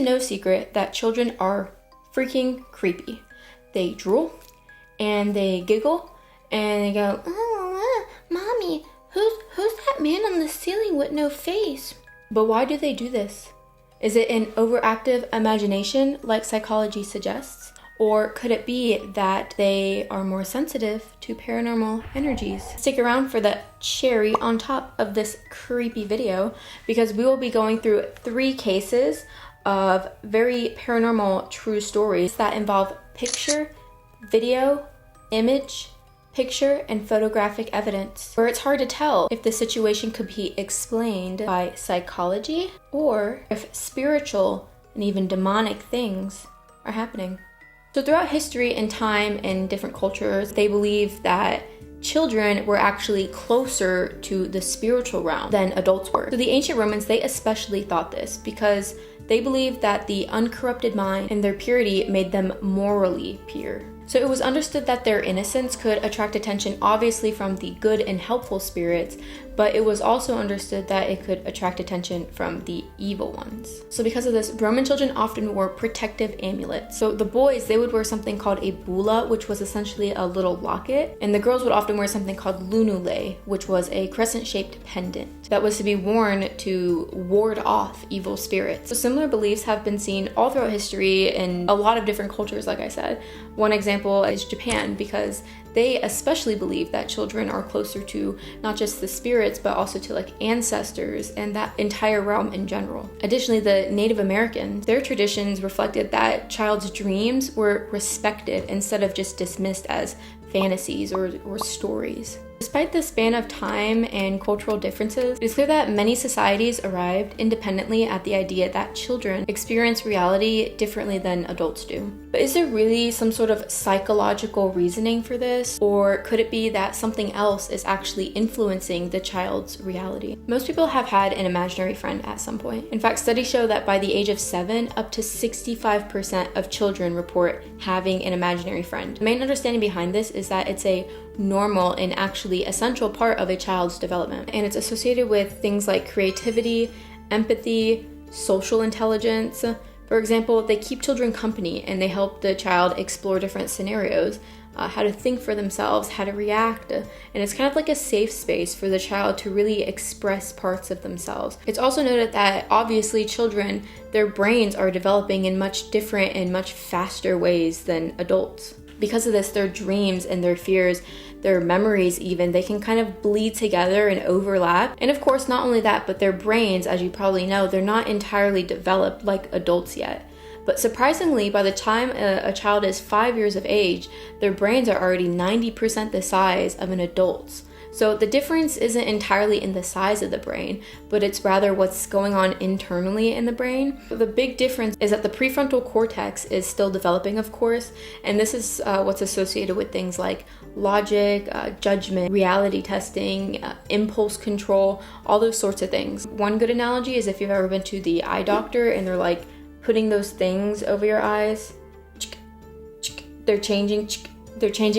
no secret that children are freaking creepy. They drool and they giggle and they go, "Oh, mommy, who's that man on the ceiling with no face?" But why do they do this? Is it an overactive imagination like psychology suggests? Or could it be that they are more sensitive to paranormal energies? Stick around for the cherry on top of this creepy video, because we will be going through 3 cases of very paranormal true stories that involve picture, video, image, picture, and photographic evidence, where it's hard to tell if the situation could be explained by psychology or if spiritual and even demonic things are happening. So throughout history and time in different cultures, they believe that children were actually closer to the spiritual realm than adults were. So the ancient Romans, they especially thought this because they believed that the uncorrupted mind and their purity made them morally pure. So it was understood that their innocence could attract attention, obviously from the good and helpful spirits, but it was also understood that it could attract attention from the evil ones. So because of this, Roman children often wore protective amulets. So the boys, they would wear something called a bulla, which was essentially a little locket, and the girls would often wear something called lunulae, which was a crescent-shaped pendant that was to be worn to ward off evil spirits. So similar beliefs have been seen all throughout history in a lot of different cultures, like I said. One example is Japan, because they especially believe that children are closer to not just the spirits, but also to like ancestors and that entire realm in general. Additionally, the Native Americans, their traditions reflected that child's dreams were respected instead of just dismissed as fantasies or stories. Despite the span of time and cultural differences, it is clear that many societies arrived independently at the idea that children experience reality differently than adults do. But is there really some sort of psychological reasoning for this? Or could it be that something else is actually influencing the child's reality? Most people have had an imaginary friend at some point. In fact, studies show that by the age of 7, up to 65% of children report having an imaginary friend. The main understanding behind this is that it's a normal and actually essential part of a child's development, and it's associated with things like creativity, empathy, social intelligence. For example, they keep children company and they help the child explore different scenarios, how to think for themselves, how to react, and it's kind of like a safe space for the child to really express parts of themselves. It's also noted that obviously children, their brains are developing in much different and much faster ways than adults. Because of this, their dreams and their fears, their memories even, they can kind of bleed together and overlap. And of course, not only that, but their brains, as you probably know, they're not entirely developed like adults yet. But surprisingly, by the time a child is 5 years of age, their brains are already 90% the size of an adult's. So the difference isn't entirely in the size of the brain, but it's rather what's going on internally in the brain. The big difference is that the prefrontal cortex is still developing, of course, and this is what's associated with things like logic, judgment, reality testing, impulse control, all those sorts of things. One good analogy is if you've ever been to the eye doctor and they're like putting those things over your eyes. They're changing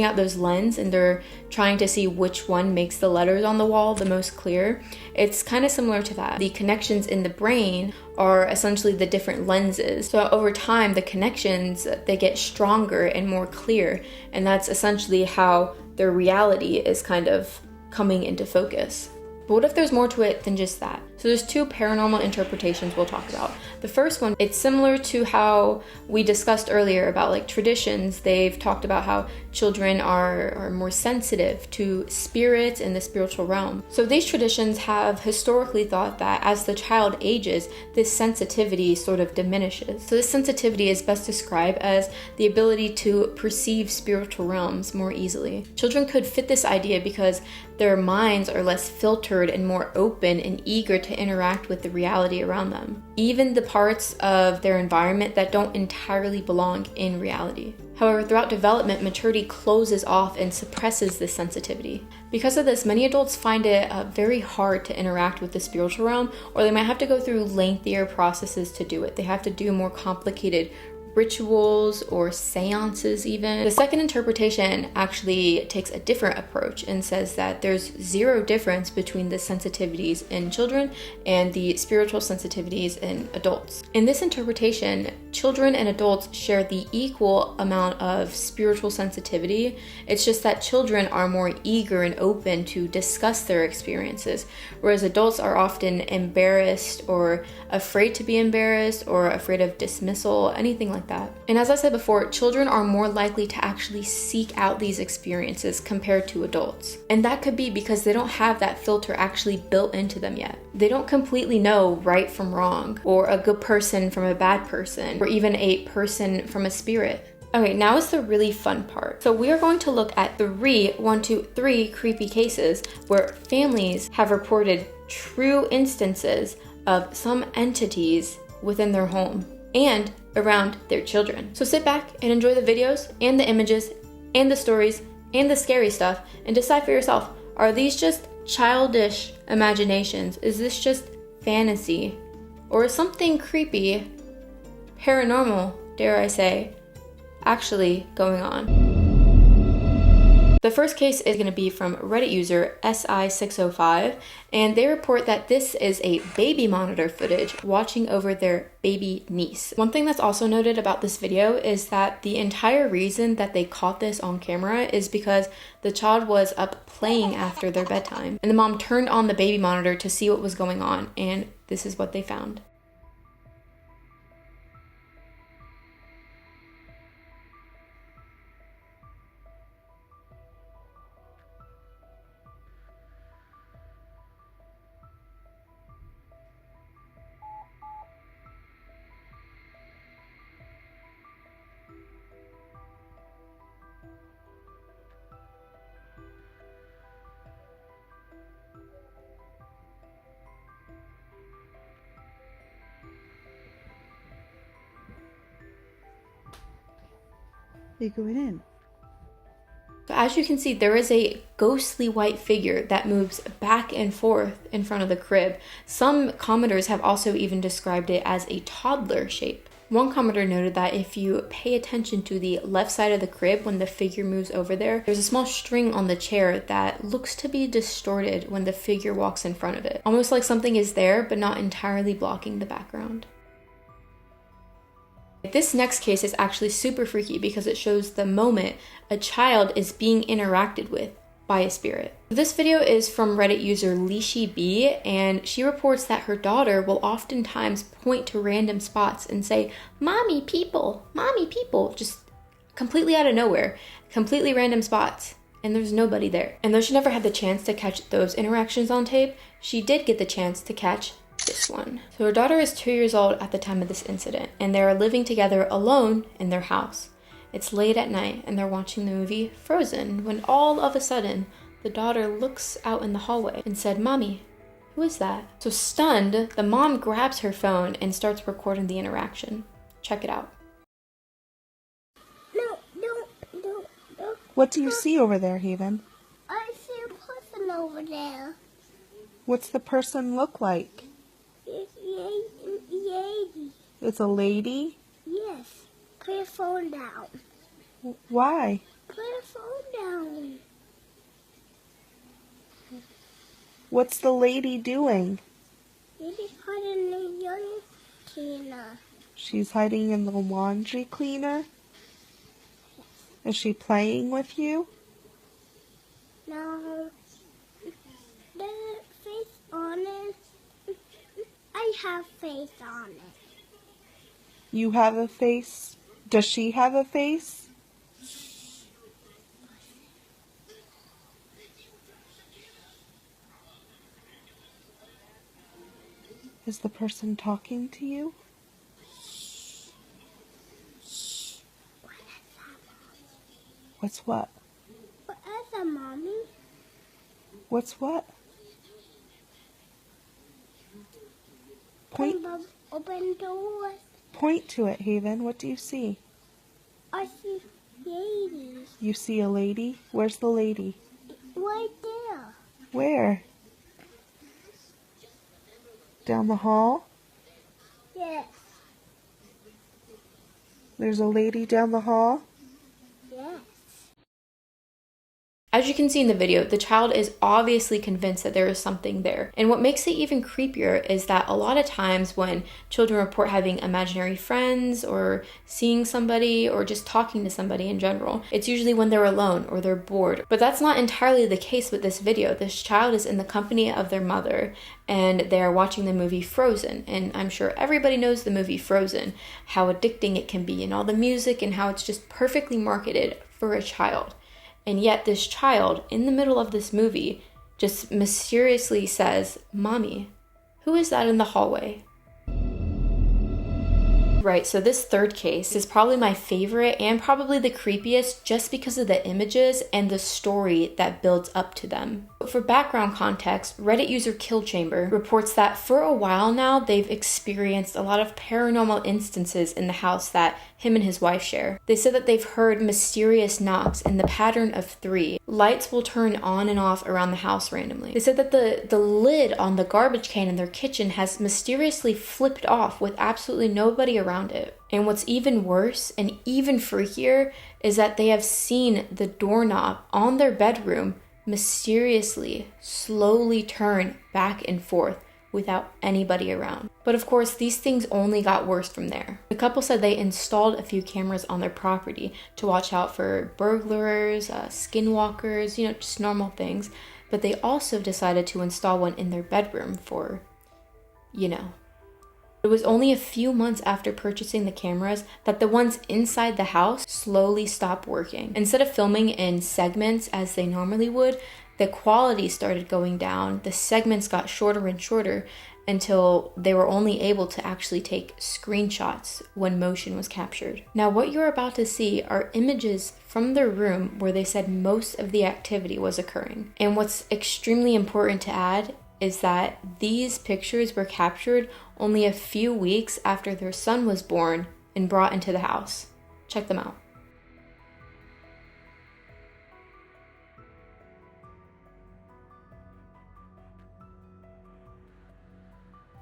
out those lenses and they're trying to see which one makes the letters on the wall the most clear. It's kind of similar to that. The connections in the brain are essentially the different lenses. So over time, the connections, they get stronger and more clear. And that's essentially how their reality is kind of coming into focus. But what if there's more to it than just that? So there's 2 paranormal interpretations we'll talk about. The first one, it's similar to how we discussed earlier about like traditions. They've talked about how children are more sensitive to spirits in the spiritual realm. So these traditions have historically thought that as the child ages, this sensitivity sort of diminishes. So this sensitivity is best described as the ability to perceive spiritual realms more easily. Children could fit this idea because their minds are less filtered and more open and eager to interact with the reality around them, even the parts of their environment that don't entirely belong in reality. However, throughout development, maturity closes off and suppresses this sensitivity. Because of this, many adults find it very hard to interact with the spiritual realm, or they might have to go through lengthier processes to do it. They have to do more complicated rituals or seances even. The second interpretation actually takes a different approach and says that there's zero difference between the sensitivities in children and the spiritual sensitivities in adults. In this interpretation, children and adults share the equal amount of spiritual sensitivity. It's just that children are more eager and open to discuss their experiences, whereas adults are often embarrassed or afraid to be embarrassed or afraid of dismissal, anything like that. And as I said before, children are more likely to actually seek out these experiences compared to adults. And that could be because they don't have that filter actually built into them yet. They don't completely know right from wrong, or a good person from a bad person, or even a person from a spirit. Okay, now is the really fun part. So we are going to look at three creepy cases where families have reported true instances of some entities within their home and around their children. So sit back and enjoy the videos and the images and the stories and the scary stuff and decide for yourself, are these just childish imaginations? Is this just fantasy? Or is something creepy, paranormal, dare I say, actually going on? The first case is going to be from Reddit user SI605, and they report that this is a baby monitor footage watching over their baby niece. One thing that's also noted about this video is that the entire reason that they caught this on camera is because the child was up playing after their bedtime, and the mom turned on the baby monitor to see what was going on, and this is what they found. Are you going in? So as you can see, there is a ghostly white figure that moves back and forth in front of the crib. Some commenters have also even described it as a toddler shape. One commenter noted that if you pay attention to the left side of the crib when the figure moves over there, there's a small string on the chair that looks to be distorted when the figure walks in front of it. Almost like something is there, but not entirely blocking the background. This next case is actually super freaky because it shows the moment a child is being interacted with by a spirit. This video is from Reddit user Lishi B, and she reports that her daughter will oftentimes point to random spots and say, mommy people, just completely out of nowhere, completely random spots, and there's nobody there. And though she never had the chance to catch those interactions on tape, she did get the chance to catch this one. So her daughter is 2 years old at the time of this incident, and they are living together alone in their house. It's late at night, and they're watching the movie Frozen, when all of a sudden, the daughter looks out in the hallway and said, "Mommy, who is that?" So stunned, the mom grabs her phone and starts recording the interaction. Check it out. No. What do you see over there, Haven? I see a person over there. What's the person look like? It's lady. It's a lady? Yes. Put your phone down. Why? Put your phone down. What's the lady doing? Lady's hiding in the young cleaner. She's hiding in the laundry cleaner? Is she playing with you? No. The face on it. I have face on it. You have a face? Does she have a face? Is the person talking to you? What's what? What is that, Mommy? What's what? Point, Open doors. point to it, Haven. What do you see? I see ladies. You see a lady? Where's the lady? Right there. Where? Down the hall? Yes. There's a lady down the hall. Yes. As you can see in the video, the child is obviously convinced that there is something there. And what makes it even creepier is that a lot of times when children report having imaginary friends or seeing somebody or just talking to somebody in general, it's usually when they're alone or they're bored. But that's not entirely the case with this video. This child is in the company of their mother and they are watching the movie Frozen. And I'm sure everybody knows the movie Frozen, how addicting it can be and all the music and how it's just perfectly marketed for a child. And yet this child, in the middle of this movie, just mysteriously says, "Mommy, who is that in the hallway?" Right, so this third case is probably my favorite and probably the creepiest just because of the images and the story that builds up to them. For background context, Reddit user Killchamber reports that for a while now, they've experienced a lot of paranormal instances in the house that him and his wife share. They said that they've heard mysterious knocks in the pattern of 3. Lights will turn on and off around the house randomly. They said that the lid on the garbage can in their kitchen has mysteriously flipped off with absolutely nobody around it. And what's even worse and even freakier is that they have seen the doorknob on their bedroom mysteriously slowly turn back and forth without anybody around. But of course, these things only got worse from there. The couple said they installed a few cameras on their property to watch out for burglars, skinwalkers, just normal things. But they also decided to install one in their bedroom for, It was only a few months after purchasing the cameras that the ones inside the house slowly stopped working. Instead of filming in segments as they normally would, the quality started going down. The segments got shorter and shorter until they were only able to actually take screenshots when motion was captured. Now, what you're about to see are images from their room where they said most of the activity was occurring. And what's extremely important to add is that these pictures were captured only a few weeks after their son was born and brought into the house. Check them out.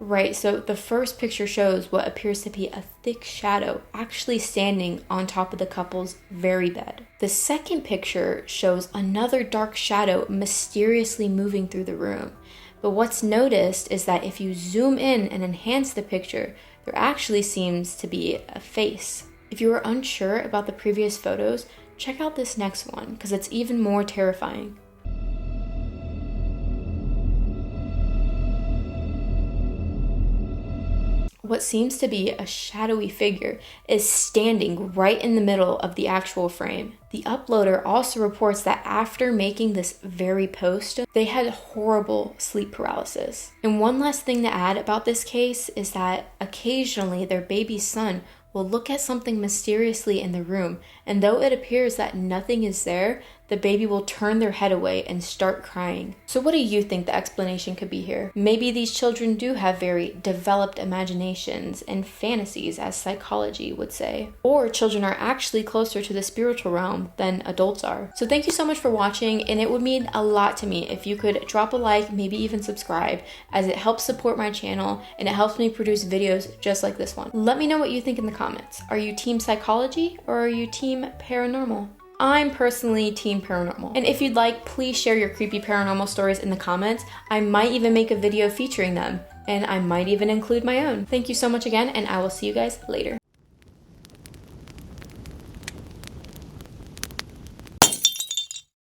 Right, so the first picture shows what appears to be a thick shadow actually standing on top of the couple's very bed. The second picture shows another dark shadow mysteriously moving through the room. But what's noticed is that if you zoom in and enhance the picture, there actually seems to be a face. If you are unsure about the previous photos, check out this next one because it's even more terrifying. What seems to be a shadowy figure is standing right in the middle of the actual frame. The uploader also reports that after making this very post, they had horrible sleep paralysis. And one last thing to add about this case is that occasionally their baby son will look at something mysteriously in the room, and though it appears that nothing is there, the baby will turn their head away and start crying. So what do you think the explanation could be here? Maybe these children do have very developed imaginations and fantasies, as psychology would say. Or children are actually closer to the spiritual realm than adults are. So thank you so much for watching, and it would mean a lot to me if you could drop a like, maybe even subscribe, as it helps support my channel and it helps me produce videos just like this one. Let me know what you think in the comments. Are you team psychology or are you team paranormal? I'm personally team paranormal. And if you'd like, please share your creepy paranormal stories in the comments. I might even make a video featuring them, and I might even include my own. Thank you so much again, and I will see you guys later.